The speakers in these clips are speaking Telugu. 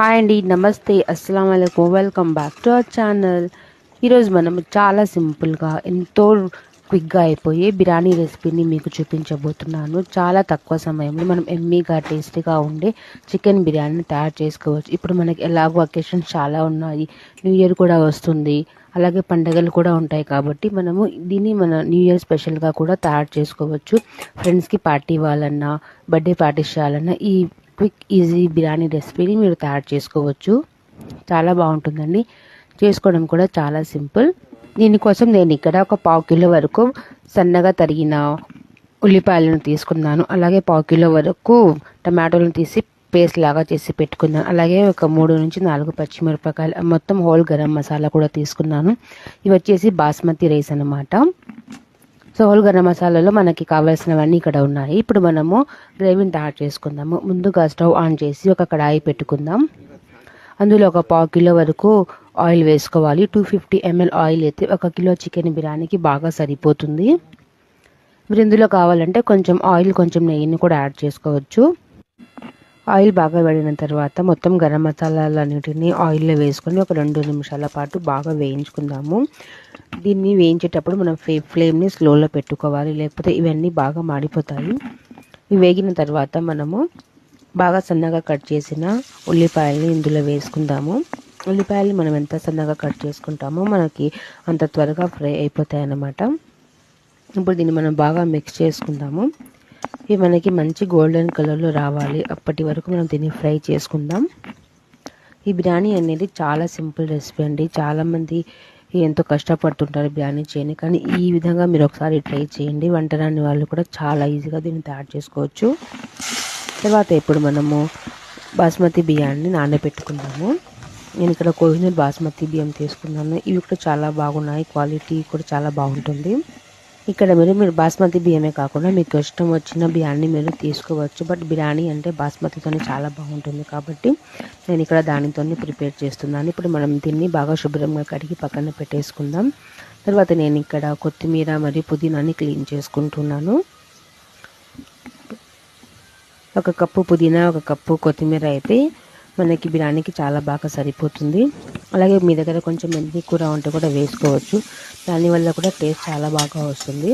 హాయ్ అండి, నమస్తే, అస్సలం వాలేకుమ్. Welcome back to our channel. ఈరోజు మనం చాలా సింపుల్గా ఎంతో క్విక్గా అయిపోయే బిర్యానీ రెసిపీని మీకు చూపించబోతున్నాను. చాలా తక్కువ సమయంలో మనం ఎమ్మీగా టేస్టీగా ఉండే చికెన్ బిర్యానీ తయారు చేసుకోవచ్చు. ఇప్పుడు మనకి ఎలాగో అకేషన్స్ చాలా ఉన్నాయి, న్యూ ఇయర్ కూడా వస్తుంది, అలాగే పండుగలు కూడా ఉంటాయి కాబట్టి మనము దీన్ని మన న్యూ ఇయర్ స్పెషల్గా కూడా తయారు చేసుకోవచ్చు. ఫ్రెండ్స్కి పార్టీ ఇవ్వాలన్నా, బర్త్డే పార్టీస్ చేయాలన్నా ఈ క్విక్ ఈజీ బిర్యానీ రెసిపీని మీరు తయారు చేసుకోవచ్చు. చాలా బాగుంటుందండి, చేసుకోవడం కూడా చాలా సింపుల్. దీనికోసం నేను ఇక్కడ ఒక 1/2 కిలో వరకు సన్నగా తరిగిన ఉల్లిపాయలను తీసుకున్నాను. అలాగే 1/2 కిలో వరకు టమాటోలను తీసి పేస్ట్ లాగా చేసి పెట్టుకున్నాను. అలాగే ఒక 3 నుంచి 4 పచ్చిమిరపకాయలు, మొత్తం హోల్ గరం మసాలా కూడా తీసుకున్నాను. ఇవి వచ్చేసి బాస్మతి రైస్ అన్నమాట. సో హోల్ గరం మసాలాలో మనకి కావాల్సినవన్నీ ఇక్కడ ఉన్నాయి. ఇప్పుడు మనము గ్రేవీని తయారు చేసుకుందాము. ముందుగా స్టవ్ ఆన్ చేసి ఒక కడాయి పెట్టుకుందాం. అందులో ఒక 1/2 కిలో వరకు ఆయిల్ వేసుకోవాలి. 250 ml ఆయిల్ అయితే 1 కిలో చికెన్ బిర్యానీకి బాగా సరిపోతుంది. మీరు ఇందులో కావాలంటే కొంచెం ఆయిల్, కొంచెం నెయ్యిని కూడా యాడ్ చేసుకోవచ్చు. ఆయిల్ బాగా వేడిన తర్వాత మొత్తం గరం మసాలాలన్నిటిని ఆయిల్లో వేసుకొని ఒక 2 నిమిషాల పాటు బాగా వేయించుకుందాము. దీన్ని వేయించేటప్పుడు మనం ఫ్లేమ్ని స్లోలో పెట్టుకోవాలి, లేకపోతే ఇవన్నీ బాగా మాడిపోతాయి. ఇవి వేగిన తర్వాత మనము బాగా సన్నగా కట్ చేసిన ఉల్లిపాయలని ఇందులో వేసుకుందాము. ఉల్లిపాయలు మనం ఎంత సన్నగా కట్ చేసుకుంటామో మనకి అంత త్వరగా ఫ్రై అయిపోతాయి అన్నమాట. ఇప్పుడు దీన్ని మనం బాగా మిక్స్ చేసుకుందాము. ఇవి మనకి మంచి గోల్డెన్ కలర్లో రావాలి, అప్పటి వరకు మనం దీన్ని ఫ్రై చేసుకుందాం. ఈ బిర్యానీ అనేది చాలా సింపుల్ రెసిపీ అండి. చాలామంది ఎంతో కష్టపడుతుంటారు బిర్యానీ చేయని, కానీ ఈ విధంగా మీరు ఒకసారి ట్రై చేయండి. వంట రాని వాళ్ళు కూడా చాలా ఈజీగా దీన్ని తయారు చేసుకోవచ్చు. తర్వాత ఇప్పుడు మనము బాస్మతి బియ్యాన్ని నానబెట్టుకుందాము. నేను ఇక్కడ కోహినూర్ బాస్మతి బియ్యం తీసుకున్నాను. ఇవి కూడా చాలా బాగున్నాయి, క్వాలిటీ కూడా చాలా బాగుంటుంది. ఇక్కడ మీరు బాస్మతి బియ్యమే కాకుండా మీకు ఇష్టం వచ్చిన బిర్యానీ మీరు తీసుకోవచ్చు. బట్ బిర్యానీ అంటే బాస్మతితోనే చాలా బాగుంటుంది కాబట్టి నేను ఇక్కడ దానితోనే ప్రిపేర్ చేస్తున్నాను. ఇప్పుడు మనం దీన్ని బాగా శుభ్రంగా కడిగి పక్కన పెట్టేసుకుందాం. తర్వాత నేను ఇక్కడ కొత్తిమీర మరియు పుదీనాని క్లీన్ చేసుకుంటున్నాను. 1 కప్పు పుదీనా, 1 కప్పు కొత్తిమీర అయితే మనకి బిర్యానీకి చాలా బాగా సరిపోతుంది. అలాగే మీ దగ్గర కొంచెం మెంతి కూర ఉంటే కూడా వేసుకోవచ్చు, దానివల్ల కూడా టేస్ట్ చాలా బాగా వస్తుంది.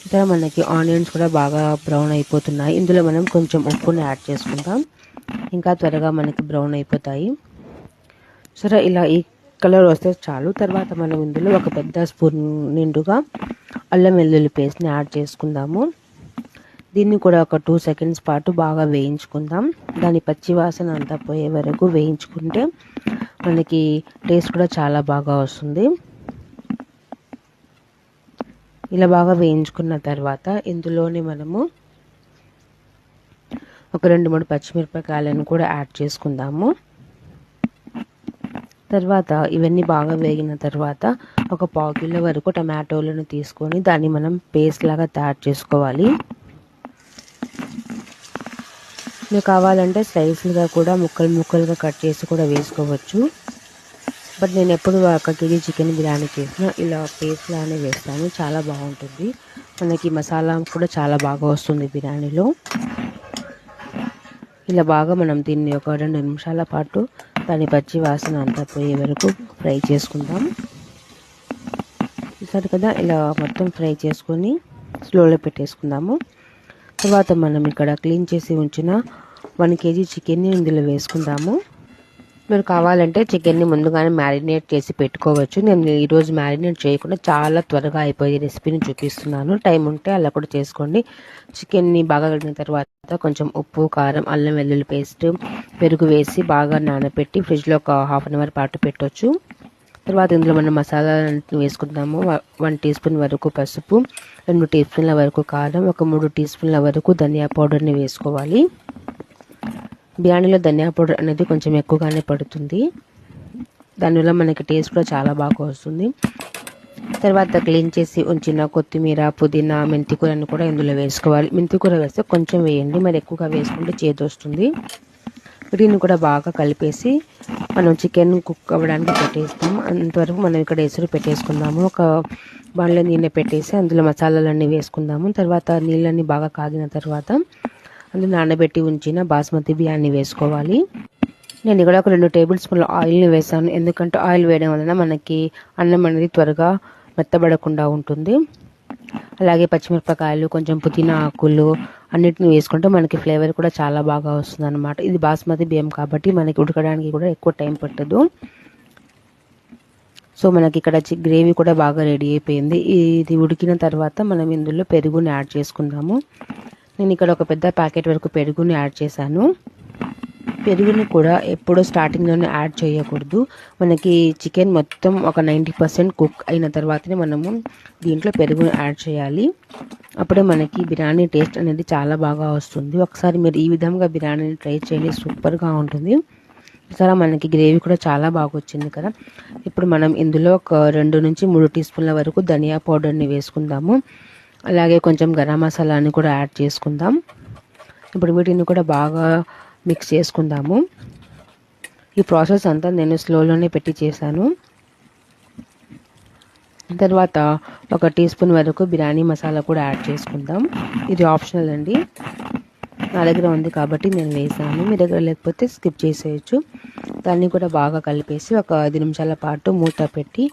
ఇక్కడ మనకి ఆనియన్స్ కూడా బాగా బ్రౌన్ అయిపోతున్నాయి. ఇందులో మనం కొంచెం ఉప్పుని యాడ్ చేసుకుందాం, ఇంకా త్వరగా మనకి బ్రౌన్ అయిపోతాయి. సరే, ఇలా ఈ కలర్ వస్తే చాలు. తర్వాత మనం ఇందులో ఒక పెద్ద స్పూన్ నిండుగా అల్లం వెల్లుల్లి పేస్ట్ని యాడ్ చేసుకుందాము. దీన్ని కూడా ఒక 2 సెకండ్స్ పాటు బాగా వేయించుకుందాం. దాని పచ్చి వాసన అంతా పోయే వరకు వేయించుకుంటే మనకి టేస్ట్ కూడా చాలా బాగా వస్తుంది. ఇలా బాగా వేయించుకున్న తర్వాత ఇందులోనే మనము ఒక 2-3 పచ్చిమిరపకాయలను కూడా యాడ్ చేసుకుందాము. తర్వాత ఇవన్నీ బాగా వేగిన తర్వాత ఒక 1/2 కిలో వరకు టమాటోలను తీసుకొని దాన్ని మనం పేస్ట్ లాగా తయారు చేసుకోవాలి. మీకు కావాలంటే స్లైస్లుగా కూడా ముక్కలుగా కట్ చేసి కూడా వేసుకోవచ్చు. బట్ నేను ఎప్పుడు 1 కేజీ చికెన్ బిర్యానీ చేసినా ఇలా పేస్ట్ లానే వేస్తాను, చాలా బాగుంటుంది. మనకి మసాలా కూడా చాలా బాగా వస్తుంది బిర్యానీలో. ఇలా బాగా మనం దీన్ని ఒక 2 నిమిషాల పాటు దాని పచ్చి వాసన అంతా పోయే వరకు ఫ్రై చేసుకుందాం. చూసారు కదా, ఇలా మొత్తం ఫ్రై చేసుకొని స్లోలో పెట్టేసుకుందాము. తర్వాత మనం ఇక్కడ క్లీన్ చేసి ఉంచిన 1 కేజీ చికెన్ని ఇందులో వేసుకుందాము. మీరు కావాలంటే చికెన్ని ముందుగానే మ్యారినేట్ చేసి పెట్టుకోవచ్చు. నేను ఈరోజు మ్యారినేట్ చేయకుండా చాలా త్వరగా అయిపోయే రెసిపీని చూపిస్తున్నాను. టైం ఉంటే అలా కూడా చేసుకోండి. చికెన్ని బాగా కడిగిన తర్వాత కొంచెం ఉప్పు, కారం, అల్లం వెల్లుల్లి పేస్ట్, పెరుగు వేసి బాగా నానబెట్టి ఫ్రిడ్జ్లో ఒక 1/2 అవర్ పాటు పెట్టవచ్చు. తర్వాత ఇందులో మనం మసాలాలను వేసుకుందాము. 1 టీ స్పూన్ వరకు పసుపు, 2 టీ స్పూన్ల వరకు కారం, ఒక 3 టీ స్పూన్ల వరకు ధనియా పౌడర్ని వేసుకోవాలి. బిర్యానీలో ధనియా పౌడర్ అనేది కొంచెం ఎక్కువగానే పడుతుంది, దానివల్ల మనకి టేస్ట్ కూడా చాలా బాగా వస్తుంది. తర్వాత క్లీన్ చేసి ఉంచిన కొత్తిమీర, పుదీనా, మెంతి కూరని కూడా ఇందులో వేసుకోవాలి. మెంతి కూర వేస్తే కొంచెం వేయండి, మరి ఎక్కువగా వేసుకుంటే చేదు వస్తుంది. దీన్ని కూడా బాగా కలిపేసి మనం చికెన్ కుక్ అవ్వడానికి పెట్టేస్తాం. అంతవరకు మనం ఇక్కడ ఎసురు పెట్టేసుకుందాము. ఒక బాణలో నీళ్ళు పెట్టేసి అందులో మసాలాలన్నీ వేసుకుందాము. తర్వాత నీళ్ళన్నీ బాగా కాగిన తర్వాత అందులో నానబెట్టి ఉంచిన బాస్మతి బియ్యాన్ని వేసుకోవాలి. నేను ఇక్కడ ఒక 2 టేబుల్ స్పూన్ల ఆయిల్ని వేసాను. ఎందుకంటే ఆయిల్ వేయడం వలన మనకి అన్నం అనేది త్వరగా మెత్తబడకుండా ఉంటుంది. అలాగే పచ్చిమిరపకాయలు, కొంచెం పుదీనా ఆకులు అన్నిటిని వేసుకుంటే మనకి ఫ్లేవర్ కూడా చాలా బాగా వస్తుంది అనమాట. ఇది బాస్మతి బియ్యం కాబట్టి మనకి ఉడకడానికి కూడా ఎక్కువ టైం పట్టదు. సో మనకి ఇక్కడ గ్రేవీ కూడా బాగా రెడీ అయిపోయింది. ఇది ఉడికిన తర్వాత మనం ఇందులో పెరుగుని యాడ్ చేసుకుందాము. నేను ఇక్కడ ఒక పెద్ద ప్యాకెట్ వరకు పెరుగుని యాడ్ చేశాను. పెరుగుని కూడా ఎప్పుడో స్టార్టింగ్లోనే యాడ్ చేయకూడదు. మనకి చికెన్ మొత్తం ఒక 90% కుక్ అయిన తర్వాతనే మనము దీంట్లో పెరుగుని యాడ్ చేయాలి. అప్పుడే మనకి బిర్యానీ టేస్ట్ అనేది చాలా బాగా వస్తుంది. ఒకసారి మీరు ఈ విధంగా బిర్యానీని ట్రై చేయండి, సూపర్గా ఉంటుంది. సరే మనకి గ్రేవీ కూడా చాలా బాగా వచ్చింది కదా. ఇప్పుడు మనం ఇందులో ఒక 2 నుంచి 3 టీ స్పూన్ల వరకు ధనియా పౌడర్ని వేసుకుందాము. అలాగే కొంచెం గరం మసాలాని కూడా యాడ్ చేసుకుందాం. ఇప్పుడు వీటిని కూడా బాగా మిక్స్ చేసుకుందాము. ఈ ప్రాసెస్ అంతా నేను స్లోలోనే పెట్టి చేశాను. తర్వాత ఒక టీ స్పూన్ వరకు బిర్యానీ మసాలా కూడా యాడ్ చేసుకుందాం. ఇది ఆప్షనల్ అండి, నా దగ్గర ఉంది కాబట్టి నేను వేసాను. మీ దగ్గర లేకపోతే స్కిప్ చేసేయచ్చు. దాన్ని కూడా బాగా కలిపేసి ఒక 5 నిమిషాల పాటు మూత పెట్టి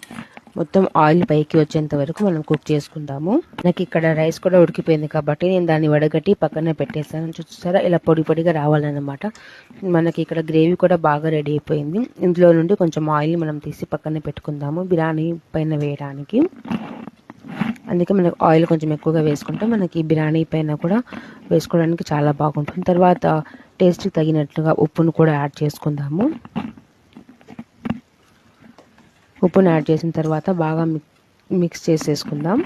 మొత్తం ఆయిల్ పైకి వచ్చేంత వరకు మనం కుక్ చేసుకుందాము. నాకు ఇక్కడ రైస్ కూడా ఉడికిపోయింది కాబట్టి నేను దాన్ని వడగట్టి పక్కన పెట్టేసాను. చూసారా, ఇలా పొడి పొడిగా రావాలన్నమాట. మనకి ఇక్కడ గ్రేవీ కూడా బాగా రెడీ అయిపోయింది. ఇందులో నుండి కొంచెం ఆయిల్ మనం తీసి పక్కన పెట్టుకుందాము బిర్యానీ పైన వేయడానికి. అందుకే మనకు ఆయిల్ కొంచెం ఎక్కువగా వేసుకుంటే మనకి బిర్యానీ పైన కూడా వేసుకోవడానికి చాలా బాగుంటుంది. తర్వాత టేస్ట్కి తగినట్లుగా ఉప్పును కూడా యాడ్ చేసుకుందాము. ఉప్పును యాడ్ చేసిన తర్వాత బాగా మిక్స్ చేసేసుకుందాం.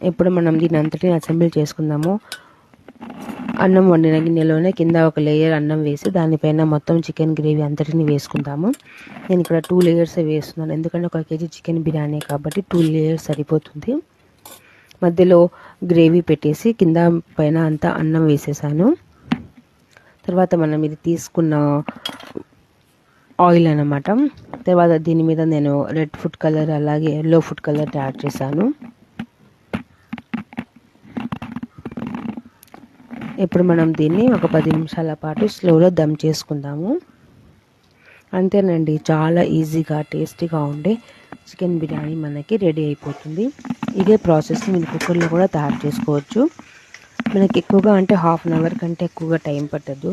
ఇప్పుడు మనం దీని అంతటిని అసెంబుల్ చేసుకుందాము. అన్నం వండిన గిన్నెలోనే కింద ఒక లేయర్ అన్నం వేసి దానిపైన మొత్తం చికెన్ గ్రేవీ అంతటిని వేసుకుందాము. నేను ఇక్కడ 2 లేయర్స్ వేస్తున్నాను, ఎందుకంటే 1 కేజీ చికెన్ బిర్యానీ కాబట్టి 2 లేయర్స్ సరిపోతుంది. మధ్యలో గ్రేవీ పెట్టేసి కింద పైన అంతా అన్నం వేసేసాను. తర్వాత మనం ఇది తీసుకున్న ఆయిల్ అన్నమాట. తర్వాత దీని మీద నేను రెడ్ ఫుడ్ కలర్ అలాగే ఎల్లో ఫుడ్ కలర్ యాడ్ చేశాను. ఇప్పుడు మనం దీన్ని ఒక 10 నిమిషాల పాటు స్లోలో దమ్ చేసుకుందాము. అంతేనండి, చాలా ఈజీగా టేస్టీగా ఉండే చికెన్ బిర్యానీ మనకి రెడీ అయిపోతుంది. ఇదే ప్రాసెస్ని మీరు కుక్కర్లో కూడా తయారు చేసుకోవచ్చు. మనకి ఎక్కువగా అంటే 1/2 అవర్ కంటే ఎక్కువగా టైం పట్టదు.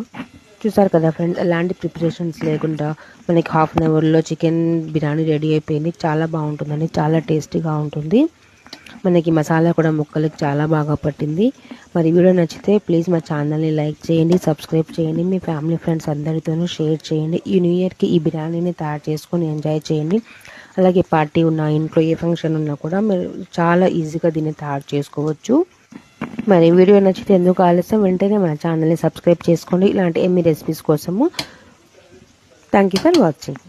చూసారు కదా ఫ్రెండ్స్, ఎలాంటి ప్రిపరేషన్స్ లేకుండా మనకి 1/2 అవర్లో చికెన్ బిర్యానీ రెడీ అయిపోయింది. చాలా బాగుంటుందండి, చాలా టేస్టీగా ఉంటుంది. మనకి మసాలా కూడా ముక్కలకి చాలా బాగా పట్టింది. మరి వీడియో నచ్చితే ప్లీజ్ మా ఛానల్ని లైక్ చేయండి, సబ్స్క్రైబ్ చేయండి, మీ ఫ్యామిలీ ఫ్రెండ్స్ అందరితోనూ షేర్ చేయండి. ఈ న్యూ ఇయర్కి ఈ బిర్యానీని తయారు చేసుకొని ఎంజాయ్ చేయండి. అలాగే పార్టీ ఉన్నా, ఇంట్లో ఏ ఫంక్షన్ ఉన్నా కూడా మీరు చాలా ఈజీగా దీన్ని తయారు చేసుకోవచ్చు. మరి వీడియో నచ్చితే ఎందుకు ఆలస్యం, వెంటనే మన ఛానల్ని సబ్స్క్రైబ్ చేసుకోండి ఇలాంటి ఎమ్మి రెసిపీస్ కోసము. Thank you for watching.